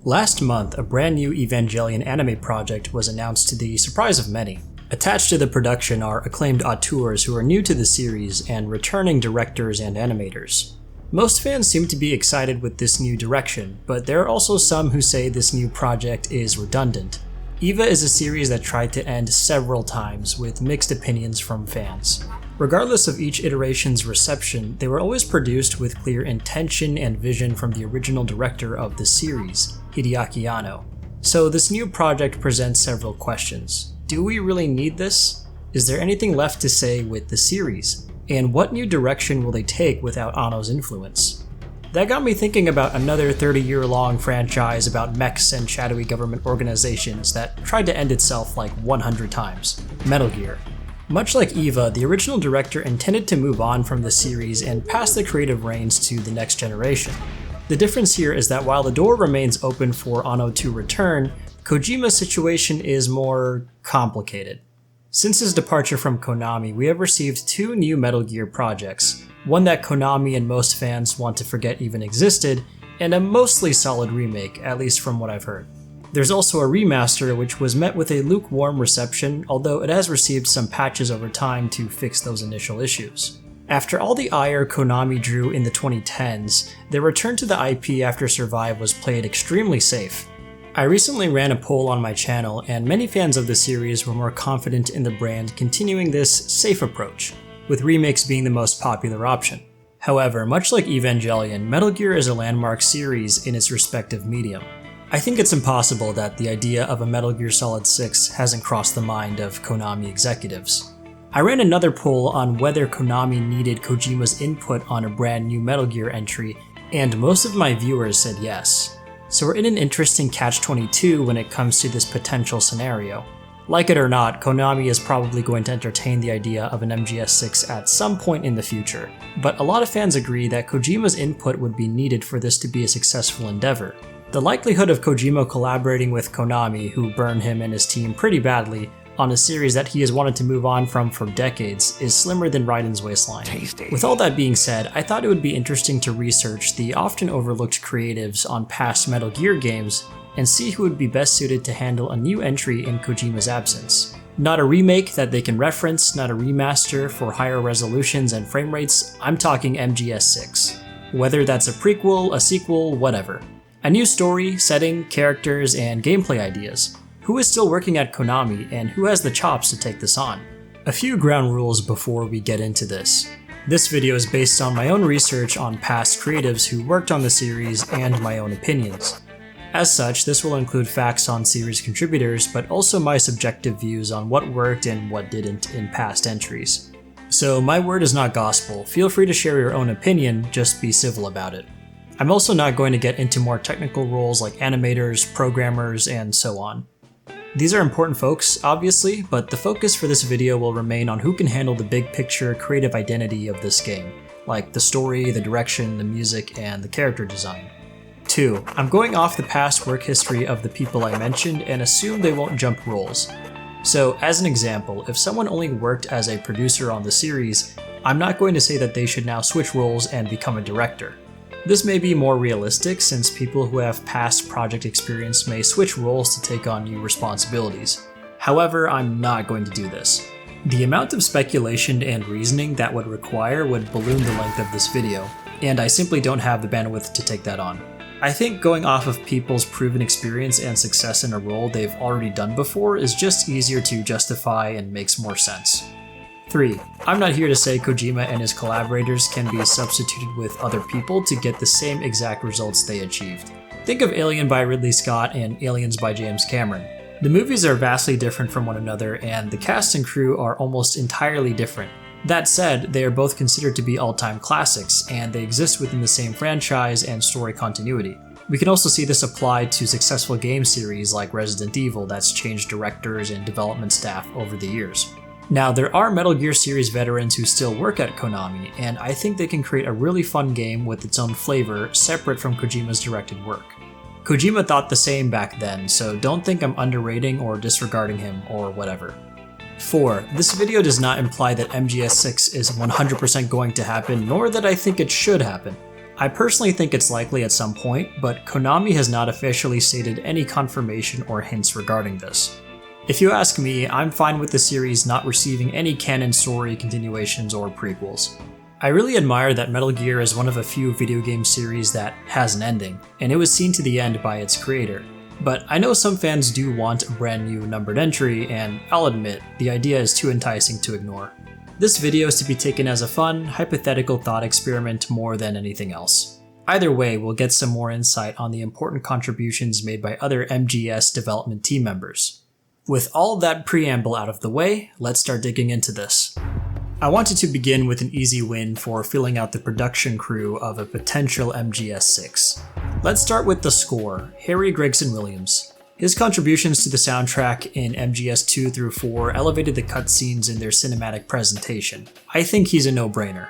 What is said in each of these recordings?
Last month, a brand new Evangelion anime project was announced to the surprise of many. Attached to the production are acclaimed auteurs who are new to the series and returning directors and animators. Most fans seem to be excited with this new direction, but there are also some who say this new project is redundant. EVA is a series that tried to end several times with mixed opinions from fans. Regardless of each iteration's reception, they were always produced with clear intention and vision from the original director of the series, Hideaki Anno. So this new project presents several questions. Do we really need this? Is there anything left to say with the series? And what new direction will they take without Anno's influence? That got me thinking about another 30-year-long franchise about mechs and shadowy government organizations that tried to end itself like 100 times, Metal Gear. Much like EVA, the original director intended to move on from the series and pass the creative reins to the next generation. The difference here is that while the door remains open for Anno to return, Kojima's situation is more complicated. Since his departure from Konami, we have received two new Metal Gear projects, one that Konami and most fans want to forget even existed, and a mostly solid remake, at least from what I've heard. There's also a remaster which was met with a lukewarm reception, although it has received some patches over time to fix those initial issues. After all the ire Konami drew in the 2010s, their return to the IP after Survive was played extremely safe. I recently ran a poll on my channel, and many fans of the series were more confident in the brand continuing this safe approach, with remakes being the most popular option. However, much like Evangelion, Metal Gear is a landmark series in its respective medium. I think it's impossible that the idea of a Metal Gear Solid 6 hasn't crossed the mind of Konami executives. I ran another poll on whether Konami needed Kojima's input on a brand new Metal Gear entry, and most of my viewers said yes. So we're in an interesting catch-22 when it comes to this potential scenario. Like it or not, Konami is probably going to entertain the idea of an MGS 6 at some point in the future, but a lot of fans agree that Kojima's input would be needed for this to be a successful endeavor. The likelihood of Kojima collaborating with Konami, who burned him and his team pretty badly, on a series that he has wanted to move on from for decades is slimmer than Raiden's waistline. Tasty. With all that being said, I thought it would be interesting to research the often overlooked creatives on past Metal Gear games and see who would be best suited to handle a new entry in Kojima's absence. Not a remake that they can reference, not a remaster for higher resolutions and frame rates, I'm talking MGS 6. Whether that's a prequel, a sequel, whatever. A new story, setting, characters, and gameplay ideas. Who is still working at Konami, and who has the chops to take this on? A few ground rules before we get into this. This video is based on my own research on past creatives who worked on the series and my own opinions. As such, this will include facts on series contributors, but also my subjective views on what worked and what didn't in past entries. So my word is not gospel, feel free to share your own opinion, just be civil about it. I'm also not going to get into more technical roles like animators, programmers, and so on. These are important folks, obviously, but the focus for this video will remain on who can handle the big picture creative identity of this game, like the story, the direction, the music, and the character design. 2. I'm going off the past work history of the people I mentioned and assume they won't jump roles. So, as an example, if someone only worked as a producer on the series, I'm not going to say that they should now switch roles and become a director. This may be more realistic since people who have past project experience may switch roles to take on new responsibilities. However, I'm not going to do this. The amount of speculation and reasoning that would require would balloon the length of this video, and I simply don't have the bandwidth to take that on. I think going off of people's proven experience and success in a role they've already done before is just easier to justify and makes more sense. 3. I'm not here to say Kojima and his collaborators can be substituted with other people to get the same exact results they achieved. Think of Alien by Ridley Scott and Aliens by James Cameron. The movies are vastly different from one another, and the cast and crew are almost entirely different. That said, they are both considered to be all-time classics, and they exist within the same franchise and story continuity. We can also see this applied to successful game series like Resident Evil that's changed directors and development staff over the years. Now, there are Metal Gear series veterans who still work at Konami, and I think they can create a really fun game with its own flavor separate from Kojima's directed work. Kojima thought the same back then, so don't think I'm underrating or disregarding him or whatever. 4. This video does not imply that MGS 6 is 100% going to happen, nor that I think it should happen. I personally think it's likely at some point, but Konami has not officially stated any confirmation or hints regarding this. If you ask me, I'm fine with the series not receiving any canon story continuations or prequels. I really admire that Metal Gear is one of a few video game series that has an ending, and it was seen to the end by its creator. But I know some fans do want a brand new numbered entry, and I'll admit, the idea is too enticing to ignore. This video is to be taken as a fun, hypothetical thought experiment more than anything else. Either way, we'll get some more insight on the important contributions made by other MGS development team members. With all that preamble out of the way, let's start digging into this. I wanted to begin with an easy win for filling out the production crew of a potential MGS 6. Let's start with the score, Harry Gregson Williams. His contributions to the soundtrack in MGS 2 through 4 elevated the cutscenes in their cinematic presentation. I think he's a no-brainer.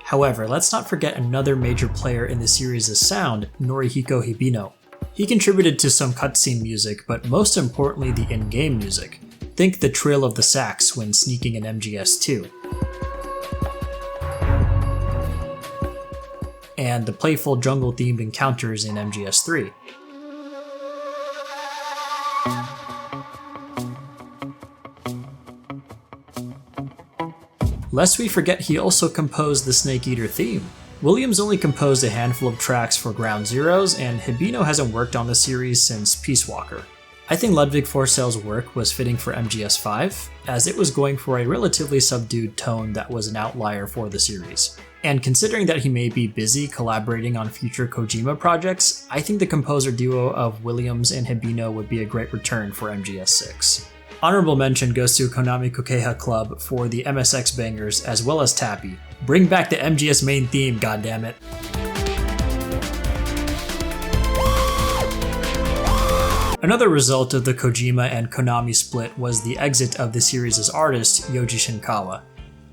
However, let's not forget another major player in the series' sound, Norihiko Hibino. He contributed to some cutscene music, but most importantly the in-game music. Think the trill of the sax when sneaking in MGS 2. And the playful jungle-themed encounters in MGS 3. Lest we forget, he also composed the Snake Eater theme. Williams only composed a handful of tracks for Ground Zeroes, and Hibino hasn't worked on the series since Peace Walker. I think Ludwig Forsell's work was fitting for MGS 5, as it was going for a relatively subdued tone that was an outlier for the series. And considering that he may be busy collaborating on future Kojima projects, I think the composer duo of Williams and Hibino would be a great return for MGS 6. Honorable mention goes to Konami Kokeha Club for the MSX bangers as well as Tappy. Bring back the MGS main theme, goddammit. Another result of the Kojima and Konami split was the exit of the series' artist, Yoji Shinkawa.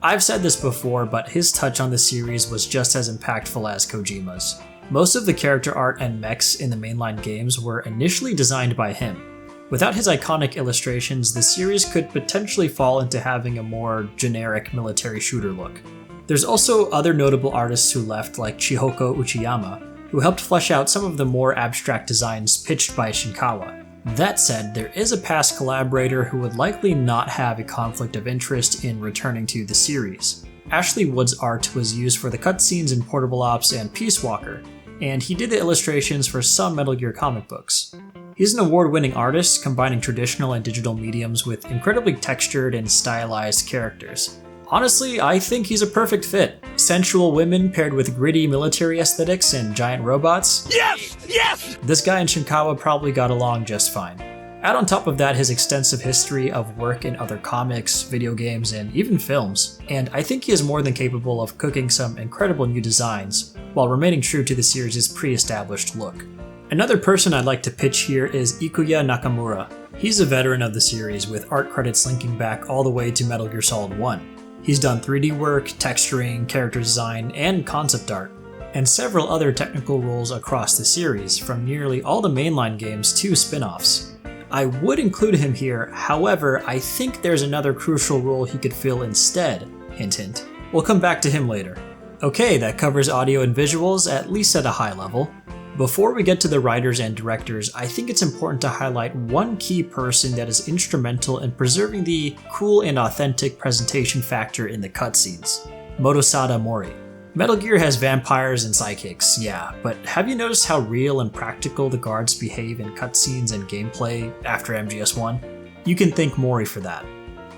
I've said this before, but his touch on the series was just as impactful as Kojima's. Most of the character art and mechs in the mainline games were initially designed by him. Without his iconic illustrations, the series could potentially fall into having a more generic military shooter look. There's also other notable artists who left, like Chihoko Uchiyama, who helped flesh out some of the more abstract designs pitched by Shinkawa. That said, there is a past collaborator who would likely not have a conflict of interest in returning to the series. Ashley Wood's art was used for the cutscenes in Portable Ops and Peace Walker, and he did the illustrations for some Metal Gear comic books. He's an award-winning artist, combining traditional and digital mediums with incredibly textured and stylized characters. Honestly, I think he's a perfect fit. Sensual women paired with gritty military aesthetics and giant robots. Yes! Yes! This guy and Shinkawa probably got along just fine. Add on top of that his extensive history of work in other comics, video games, and even films, and I think he is more than capable of cooking some incredible new designs, while remaining true to the series' pre-established look. Another person I'd like to pitch here is Ikuya Nakamura. He's a veteran of the series, with art credits linking back all the way to Metal Gear Solid 1. He's done 3D work, texturing, character design, and concept art, and several other technical roles across the series, from nearly all the mainline games to spin-offs. I would include him here, however, I think there's another crucial role he could fill instead, hint hint. We'll come back to him later. Okay, that covers audio and visuals, at least at a high level. Before we get to the writers and directors, I think it's important to highlight one key person that is instrumental in preserving the cool and authentic presentation factor in the cutscenes: Motosada Mori. Metal Gear has vampires and psychics, yeah, but have you noticed how real and practical the guards behave in cutscenes and gameplay after MGS1? You can thank Mori for that.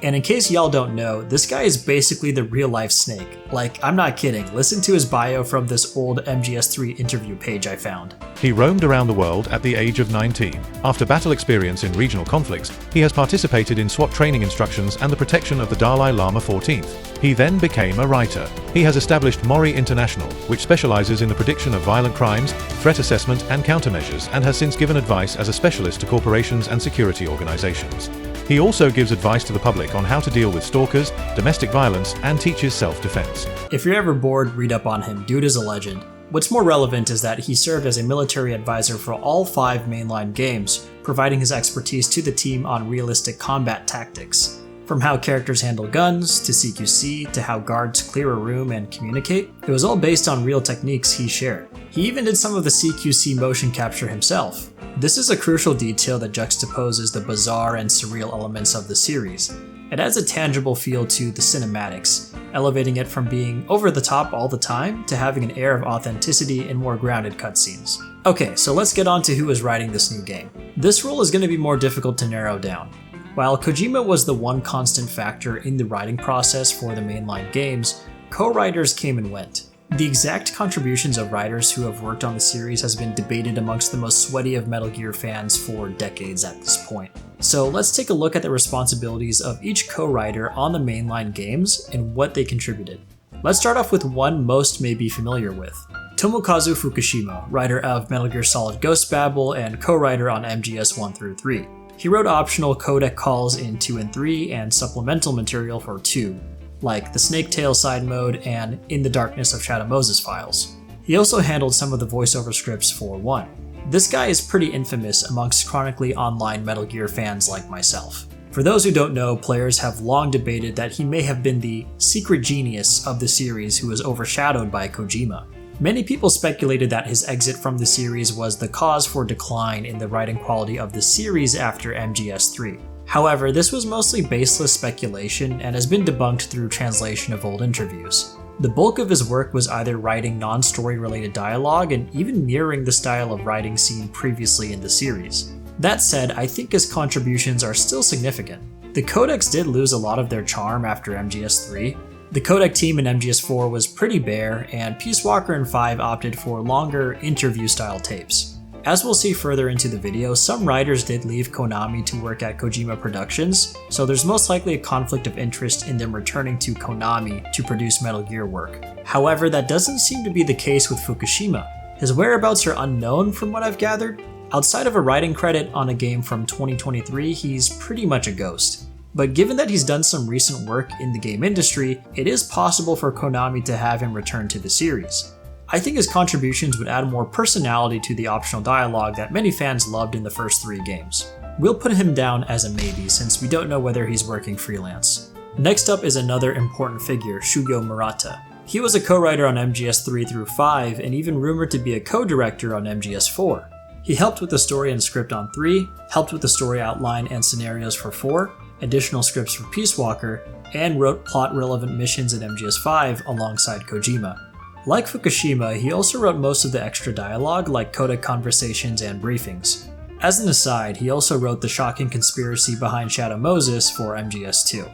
And in case y'all don't know, this guy is basically the real-life Snake. Like, I'm not kidding, listen to his bio from this old MGS3 interview page I found. He roamed around the world at the age of 19. After battle experience in regional conflicts, he has participated in SWAT training instructions and the protection of the Dalai Lama 14th. He then became a writer. He has established Mori International, which specializes in the prediction of violent crimes, threat assessment, and countermeasures, and has since given advice as a specialist to corporations and security organizations. He also gives advice to the public on how to deal with stalkers, domestic violence, and teaches self-defense. If you're ever bored, read up on him. Dude is a legend. What's more relevant is that he served as a military advisor for all 5 mainline games, providing his expertise to the team on realistic combat tactics. From how characters handle guns, to CQC, to how guards clear a room and communicate, it was all based on real techniques he shared. He even did some of the CQC motion capture himself. This is a crucial detail that juxtaposes the bizarre and surreal elements of the series. It adds a tangible feel to the cinematics, elevating it from being over the top all the time to having an air of authenticity in more grounded cutscenes. Okay, so let's get on to who is writing this new game. This role is going to be more difficult to narrow down. While Kojima was the one constant factor in the writing process for the mainline games, co-writers came and went. The exact contributions of writers who have worked on the series has been debated amongst the most sweaty of Metal Gear fans for decades at this point. So let's take a look at the responsibilities of each co-writer on the mainline games and what they contributed. Let's start off with one most may be familiar with. Tomokazu Fukushima, writer of Metal Gear Solid Ghost Babel and co-writer on MGS 1 through 3. He wrote optional codec calls in 2 and 3 and supplemental material for 2. Like the Snaketail side mode and In the Darkness of Shadow Moses files. He also handled some of the voiceover scripts for 1. This guy is pretty infamous amongst chronically online Metal Gear fans like myself. For those who don't know, players have long debated that he may have been the secret genius of the series who was overshadowed by Kojima. Many people speculated that his exit from the series was the cause for decline in the writing quality of the series after MGS 3. However, this was mostly baseless speculation and has been debunked through translation of old interviews. The bulk of his work was either writing non-story related dialogue and even mirroring the style of writing seen previously in the series. That said, I think his contributions are still significant. The codecs did lose a lot of their charm after MGS 3. The codec team in MGS 4 was pretty bare, and Peace Walker and 5 opted for longer interview-style tapes. As we'll see further into the video, some writers did leave Konami to work at Kojima Productions, so there's most likely a conflict of interest in them returning to Konami to produce Metal Gear work. However, that doesn't seem to be the case with Fukushima. His whereabouts are unknown from what I've gathered. Outside of a writing credit on a game from 2023, he's pretty much a ghost. But given that he's done some recent work in the game industry, it is possible for Konami to have him return to the series. I think his contributions would add more personality to the optional dialogue that many fans loved in the first 3 games. We'll put him down as a maybe since we don't know whether he's working freelance. Next up is another important figure, Shugo Murata. He was a co-writer on MGS 3 through 5 and even rumored to be a co-director on MGS 4. He helped with the story and script on 3, helped with the story outline and scenarios for 4, additional scripts for Peace Walker, and wrote plot-relevant missions in MGS 5 alongside Kojima. Like Fukushima, he also wrote most of the extra dialogue like codec conversations and briefings. As an aside, he also wrote the shocking conspiracy behind Shadow Moses for MGS 2.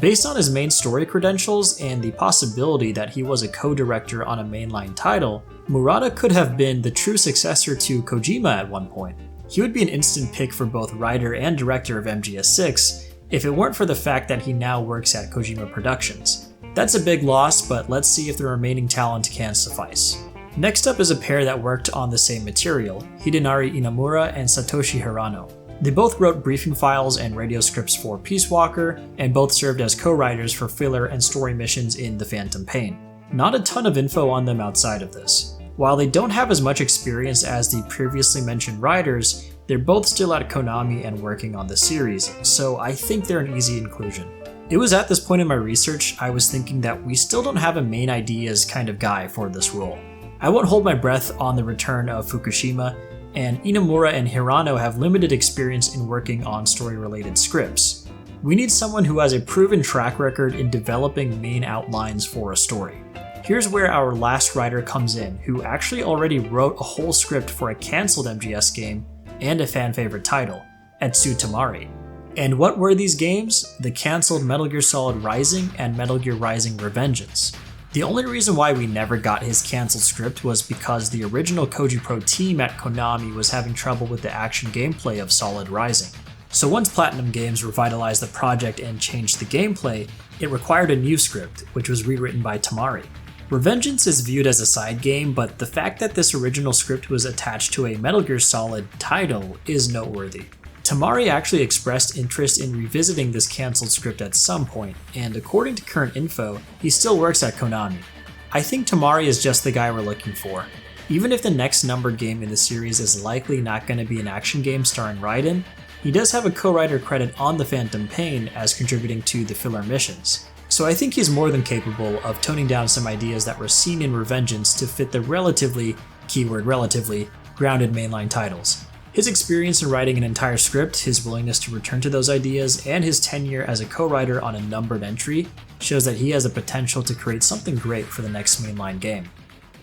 Based on his main story credentials and the possibility that he was a co-director on a mainline title, Murata could have been the true successor to Kojima at one point. He would be an instant pick for both writer and director of MGS 6 if it weren't for the fact that he now works at Kojima Productions. That's a big loss, but let's see if the remaining talent can suffice. Next up is a pair that worked on the same material, Hidenari Inamura and Satoshi Hirano. They both wrote briefing files and radio scripts for Peace Walker, and both served as co-writers for filler and story missions in The Phantom Pain. Not a ton of info on them outside of this. While they don't have as much experience as the previously mentioned writers, they're both still at Konami and working on the series, so I think they're an easy inclusion. It was at this point in my research I was thinking that we still don't have a main ideas kind of guy for this role. I won't hold my breath on the return of Fukushima, and Inamura and Hirano have limited experience in working on story-related scripts. We need someone who has a proven track record in developing main outlines for a story. Here's where our last writer comes in, who actually already wrote a whole script for a cancelled MGS game and a fan-favorite title, Etsu Tamari. And what were these games? The cancelled Metal Gear Solid Rising and Metal Gear Rising Revengeance. The only reason why we never got his cancelled script was because the original Koji Pro team at Konami was having trouble with the action gameplay of Solid Rising. So once Platinum Games revitalized the project and changed the gameplay, it required a new script, which was rewritten by Tamari. Revengeance is viewed as a side game, but the fact that this original script was attached to a Metal Gear Solid title is noteworthy. Tamari actually expressed interest in revisiting this cancelled script at some point, and according to current info, he still works at Konami. I think Tamari is just the guy we're looking for. Even if the next numbered game in the series is likely not going to be an action game starring Raiden, he does have a co-writer credit on The Phantom Pain as contributing to the filler missions. So I think he's more than capable of toning down some ideas that were seen in Revengeance to fit the relatively keyword relatively, grounded mainline titles. His experience in writing an entire script, his willingness to return to those ideas, and his tenure as a co-writer on a numbered entry shows that he has the potential to create something great for the next mainline game.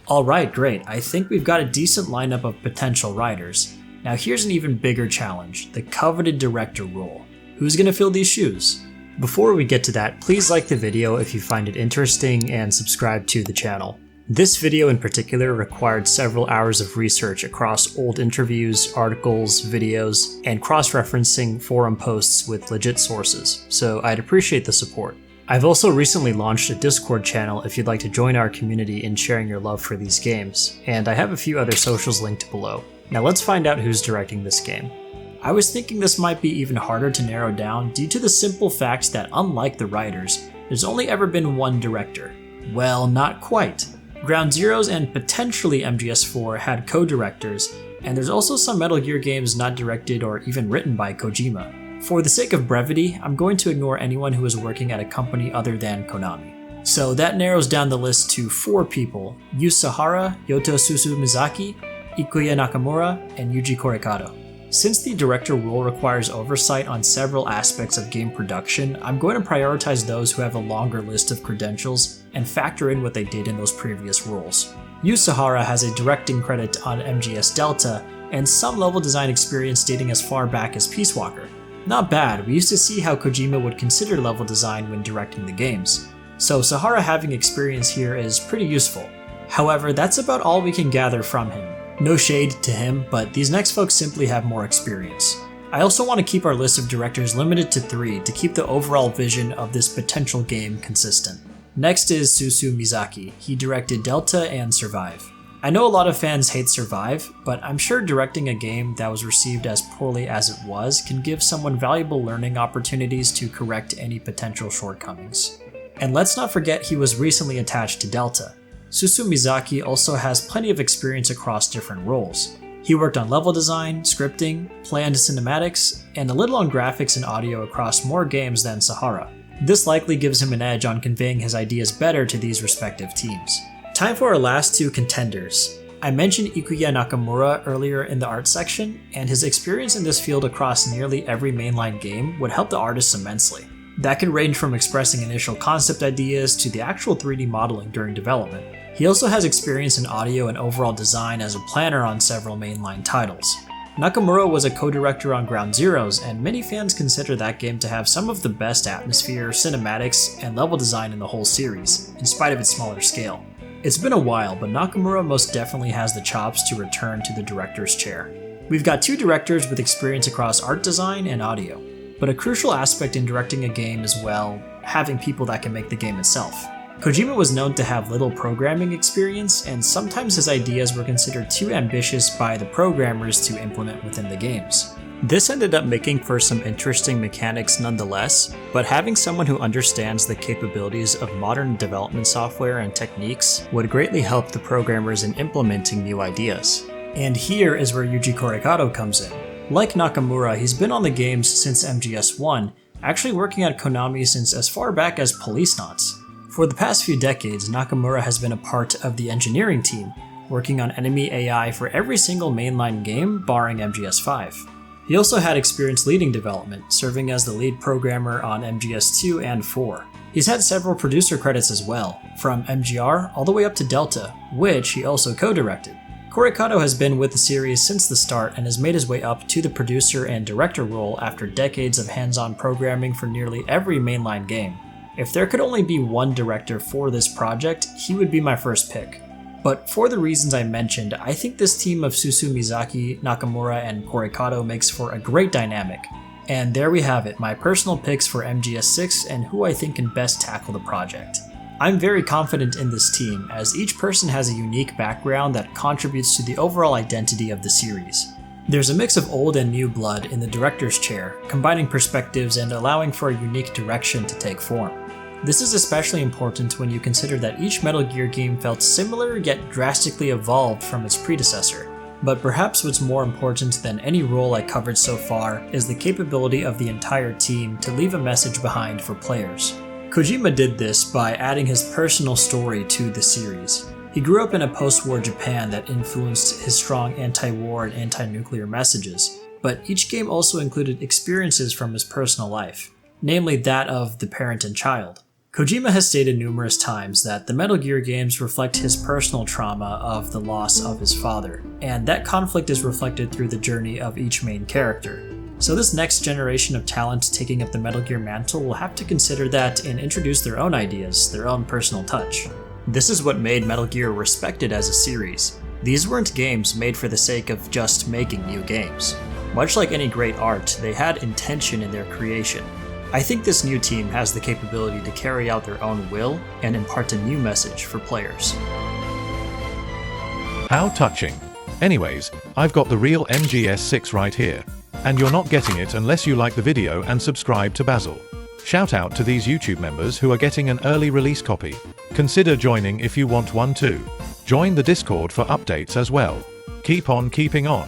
Alright, great, I think we've got a decent lineup of potential writers. Now here's an even bigger challenge, the coveted director role. Who's gonna fill these shoes? Before we get to that, please like the video if you find it interesting and subscribe to the channel. This video in particular required several hours of research across old interviews, articles, videos, and cross-referencing forum posts with legit sources, so I'd appreciate the support. I've also recently launched a Discord channel if you'd like to join our community in sharing your love for these games, and I have a few other socials linked below. Now let's find out who's directing this game. I was thinking this might be even harder to narrow down due to the simple fact that unlike the writers, there's only ever been one director. Well, not quite. Ground Zeroes and potentially MGS4 had co-directors, and there's also some Metal Gear games not directed or even written by Kojima. For the sake of brevity, I'm going to ignore anyone who is working at a company other than Konami. So that narrows down the list to 4 people: Yu Sahara, Yota Susumizaki, Ikuya Nakamura, and Yuji Koreikato. Since the director role requires oversight on several aspects of game production, I'm going to prioritize those who have a longer list of credentials and factor in what they did in those previous roles. Yu Sahara has a directing credit on MGS Delta and some level design experience dating as far back as Peace Walker. Not bad, we used to see how Kojima would consider level design when directing the games, so Sahara having experience here is pretty useful. However, that's about all we can gather from him. No shade to him, but these next folks simply have more experience. I also want to keep our list of directors limited to 3 to keep the overall vision of this potential game consistent. Next is Susu Mizaki. He directed Delta and Survive. I know a lot of fans hate Survive, but I'm sure directing a game that was received as poorly as it was can give someone valuable learning opportunities to correct any potential shortcomings. And let's not forget he was recently attached to Delta. Susu Mizaki also has plenty of experience across different roles. He worked on level design, scripting, planned cinematics, and a little on graphics and audio across more games than Sahara. This likely gives him an edge on conveying his ideas better to these respective teams. Time for our last 2 contenders. I mentioned Ikuya Nakamura earlier in the art section, and his experience in this field across nearly every mainline game would help the artists immensely. That could range from expressing initial concept ideas to the actual 3D modeling during development. He also has experience in audio and overall design as a planner on several mainline titles. Nakamura was a co-director on Ground Zeroes, and many fans consider that game to have some of the best atmosphere, cinematics, and level design in the whole series, in spite of its smaller scale. It's been a while, but Nakamura most definitely has the chops to return to the director's chair. We've got 2 directors with experience across art design and audio, but a crucial aspect in directing a game is, well, having people that can make the game itself. Kojima was known to have little programming experience, and sometimes his ideas were considered too ambitious by the programmers to implement within the games. This ended up making for some interesting mechanics nonetheless, but having someone who understands the capabilities of modern development software and techniques would greatly help the programmers in implementing new ideas. And here is where Yuji Koreikato comes in. Like Nakamura, he's been on the games since MGS1, actually working at Konami since as far back as Policenauts. For the past few decades, Nakamura has been a part of the engineering team, working on enemy AI for every single mainline game barring MGS5. He also had experience leading development, serving as the lead programmer on MGS2 and 4. He's had several producer credits as well, from MGR all the way up to Delta, which he also co-directed. Koreikato has been with the series since the start and has made his way up to the producer and director role after decades of hands-on programming for nearly every mainline game. If there could only be one director for this project, he would be my first pick. But for the reasons I mentioned, I think this team of Susu Mizaki, Nakamura, and Koreikato makes for a great dynamic. And there we have it, my personal picks for MGS6 and who I think can best tackle the project. I'm very confident in this team, as each person has a unique background that contributes to the overall identity of the series. There's a mix of old and new blood in the director's chair, combining perspectives and allowing for a unique direction to take form. This is especially important when you consider that each Metal Gear game felt similar yet drastically evolved from its predecessor. But perhaps what's more important than any role I covered so far is the capability of the entire team to leave a message behind for players. Kojima did this by adding his personal story to the series. He grew up in a post-war Japan that influenced his strong anti-war and anti-nuclear messages, but each game also included experiences from his personal life, namely that of the parent and child. Kojima has stated numerous times that the Metal Gear games reflect his personal trauma of the loss of his father, and that conflict is reflected through the journey of each main character. So this next generation of talent taking up the Metal Gear mantle will have to consider that and introduce their own ideas, their own personal touch. This is what made Metal Gear respected as a series. These weren't games made for the sake of just making new games. Much like any great art, they had intention in their creation. I think this new team has the capability to carry out their own will and impart a new message for players. How touching. Anyways, I've got the real MGS 6 right here. And you're not getting it unless you like the video and subscribe to Basil. Shout out to these YouTube members who are getting an early release copy. Consider joining if you want one too. Join the Discord for updates as well. Keep on keeping on.